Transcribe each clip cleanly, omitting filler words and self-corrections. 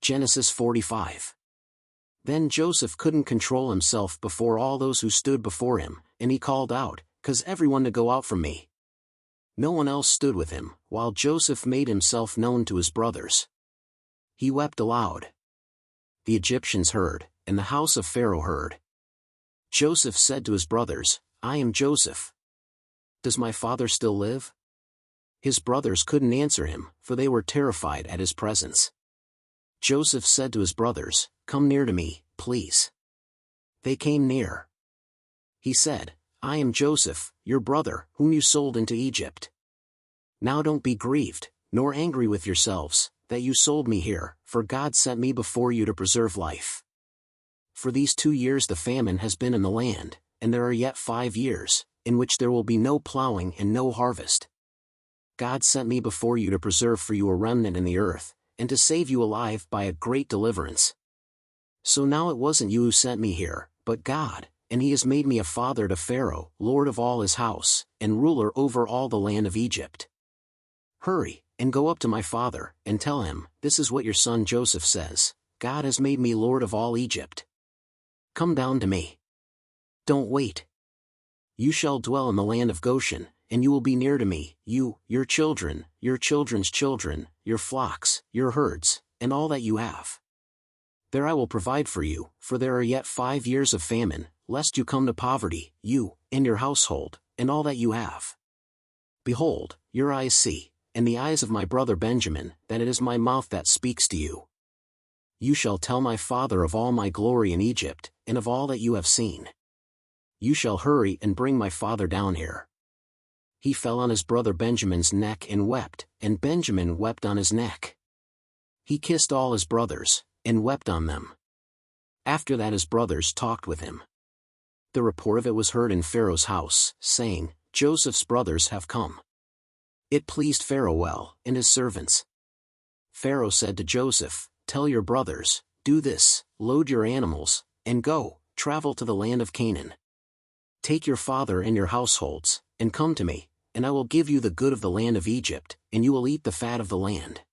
Genesis 45. Then Joseph couldn't control himself before all those who stood before him, and he called out, "'Cause everyone to go out from me." No one else stood with him, while Joseph made himself known to his brothers. He wept aloud. The Egyptians heard, and the house of Pharaoh heard. Joseph said to his brothers, "I am Joseph. Does my father still live?" His brothers couldn't answer him, for they were terrified at his presence. Joseph said to his brothers, "Come near to me, please." They came near. He said, "I am Joseph, your brother, whom you sold into Egypt. Now don't be grieved, nor angry with yourselves, that you sold me here, for God sent me before you to preserve life. For these 2 years the famine has been in the land, and there are yet 5 years, in which there will be no plowing and no harvest. God sent me before you to preserve for you a remnant in the earth, and to save you alive by a great deliverance. So now it wasn't you who sent me here, but God, and he has made me a father to Pharaoh, lord of all his house, and ruler over all the land of Egypt. Hurry, and go up to my father, and tell him, this is what your son Joseph says, God has made me lord of all Egypt. Come down to me. Don't wait. You shall dwell in the land of Goshen, and you will be near to me, you, your children, your children's children, your flocks, your herds, and all that you have. There I will provide for you, for there are yet 5 years of famine, lest you come to poverty, you, and your household, and all that you have. Behold, your eyes see, and the eyes of my brother Benjamin, that it is my mouth that speaks to you. You shall tell my father of all my glory in Egypt, and of all that you have seen. You shall hurry and bring my father down here." He fell on his brother Benjamin's neck and wept, and Benjamin wept on his neck. He kissed all his brothers, and wept on them. After that his brothers talked with him. The report of it was heard in Pharaoh's house, saying, "Joseph's brothers have come." It pleased Pharaoh well, and his servants. Pharaoh said to Joseph, "Tell your brothers, do this, load your animals, and go, travel to the land of Canaan. Take your father and your households, and come to me, and I will give you the good of the land of Egypt, and you will eat the fat of the land.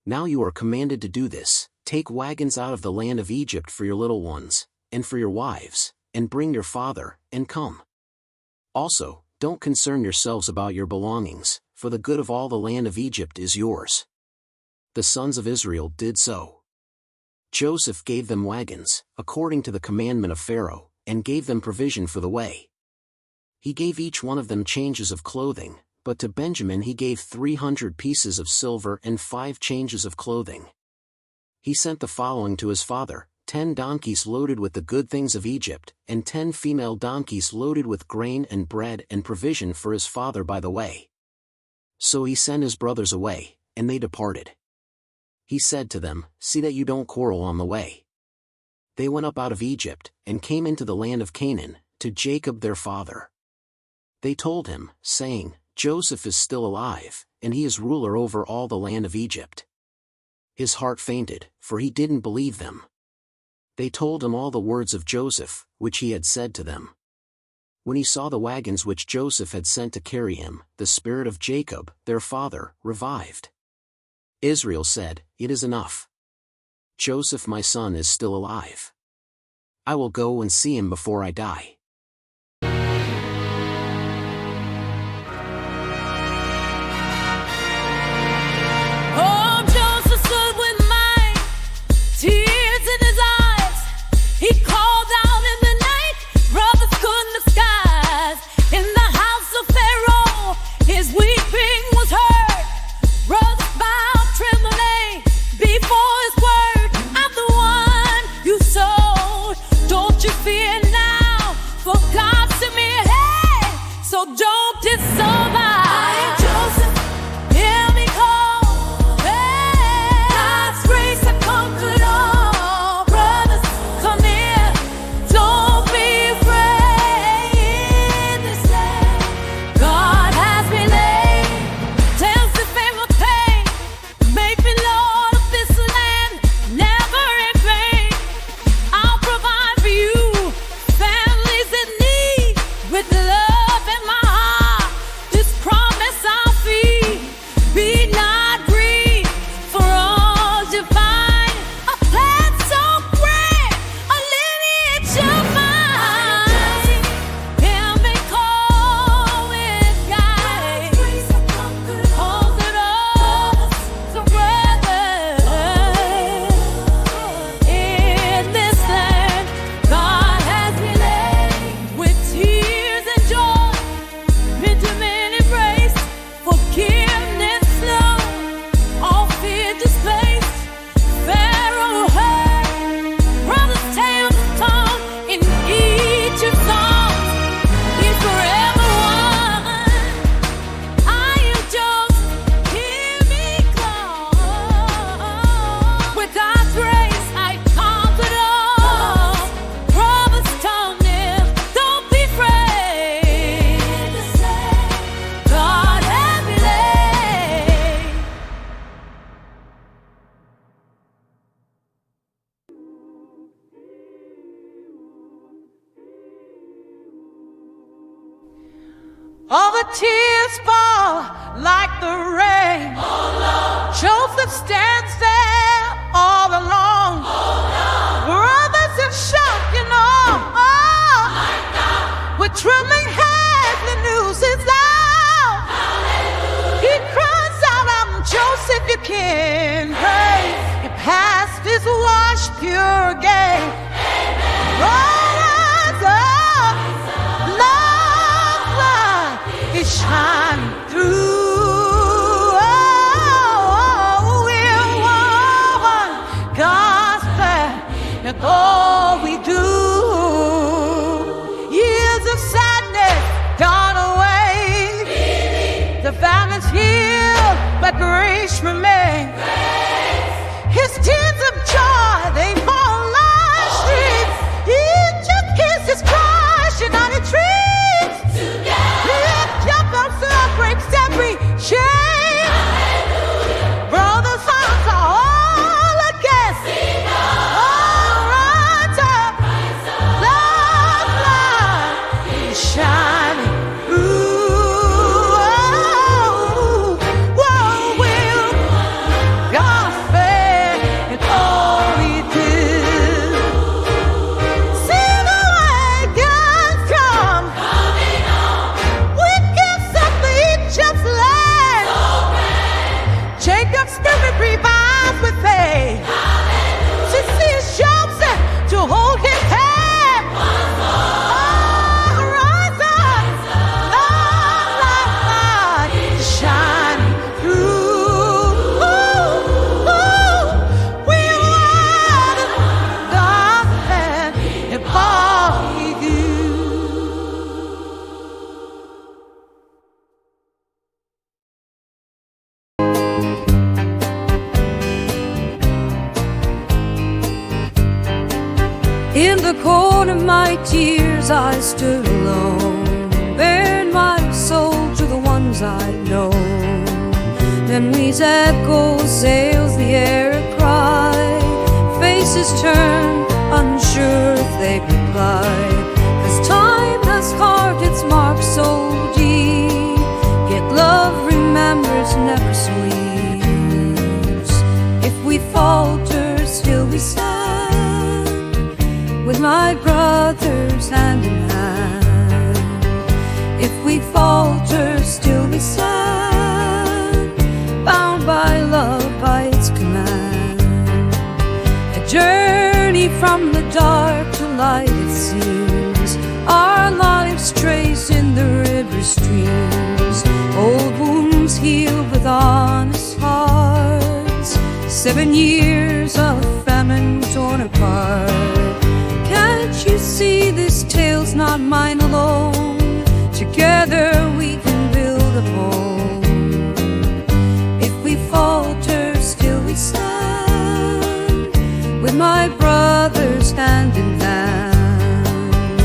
Now you are commanded to do this, take wagons out of the land of Egypt for your little ones, and for your wives, and bring your father, and come. Also, don't concern yourselves about your belongings, for the good of all the land of Egypt is yours." The sons of Israel did so. Joseph gave them wagons, according to the commandment of Pharaoh, and gave them provision for the way. He gave each one of them changes of clothing, but to Benjamin he gave 300 pieces of silver and 5 changes of clothing. He sent the following to his father: 10 donkeys loaded with the good things of Egypt, and 10 female donkeys loaded with grain and bread and provision for his father by the way. So he sent his brothers away, and they departed. He said to them, "See that you don't quarrel on the way." They went up out of Egypt, and came into the land of Canaan, to Jacob their father. They told him, saying, "Joseph is still alive, and he is ruler over all the land of Egypt." His heart fainted, for he didn't believe them. They told him all the words of Joseph, which he had said to them. When he saw the wagons which Joseph had sent to carry him, the spirit of Jacob, their father, revived. Israel said, "It is enough. Joseph my son is still alive. I will go and see him before I die." Oh, Joseph stood with my tears in his eyes. He called out in the night, brothers couldn't disguise. In the house of Pharaoh, his weeping was heard. Brothers bowed trembling before his word. I'm the one you sold. Don't you fear now, for God sent me ahead. So don't disobey. I am Joseph. Hear me call. Hey, God's grace has conquered all. Brothers, come here. Don't be afraid in this land. God has been laid. Tells the Pharaoh pain. Make me Lord of this land. Never in vain. I'll provide for you families in need with love in my heart. All the tears fall like the rain. Joseph stands there all alone. Brothers in shock, you know. With trembling hands, the news is out. He cries out, I'm Joseph, you can pray. Your past is washed pure again. Rise up, love light is shining through. We're one God's plan, and all we do. Years of sadness gone away. The famine's healed, but grace remains. His tears of joy, they fall like streams. Each of kisses cries, united trees. Lift your voice up, breaks every chain. Brothers' hearts are all again. All rise up, love light is shining through. Whoa, we'll God's faith in all we do. See the way God's come. With gifts of Egypt's land. Jacob's spirit revives with faith. To see his Joseph, to hold his hand. Oh, rise up, love light is shining through. We want God's hand in all we do. In the cold of my tears I stood alone, bared my soul to the ones I'd known. Memories echo, sails the air a cry. Faces turn, unsure if they'd reply. 'Cause time has carved its mark so deep, yet love remembers, never sleeps. If we falter, still we stand, with my brothers hand in hand. If we falter, still we stand, bound by love, by its command. A journey from the dark to light, it seems. Our lives traced in the river streams. Old wounds healed with honest hearts. 7 years of famine torn apart. Can't you see this tale's not mine alone? Together we can build a home. If we falter, still we stand, with my brothers hand in hand.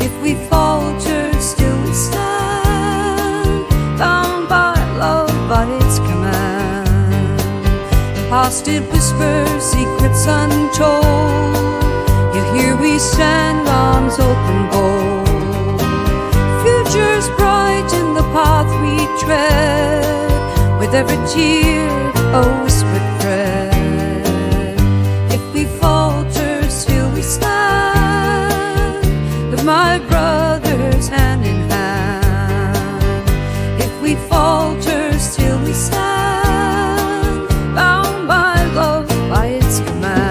If we falter, still we stand, bound by love, by its command. Hosted whispers, secrets untold, yet here we stand, arms open bold. Futures bright in the path we tread, with every tear a whispered prayer. If we falter, still we stand, with my brothers hand in hand. If we falter, still we stand, bound by love, by its command.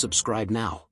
subscribe now.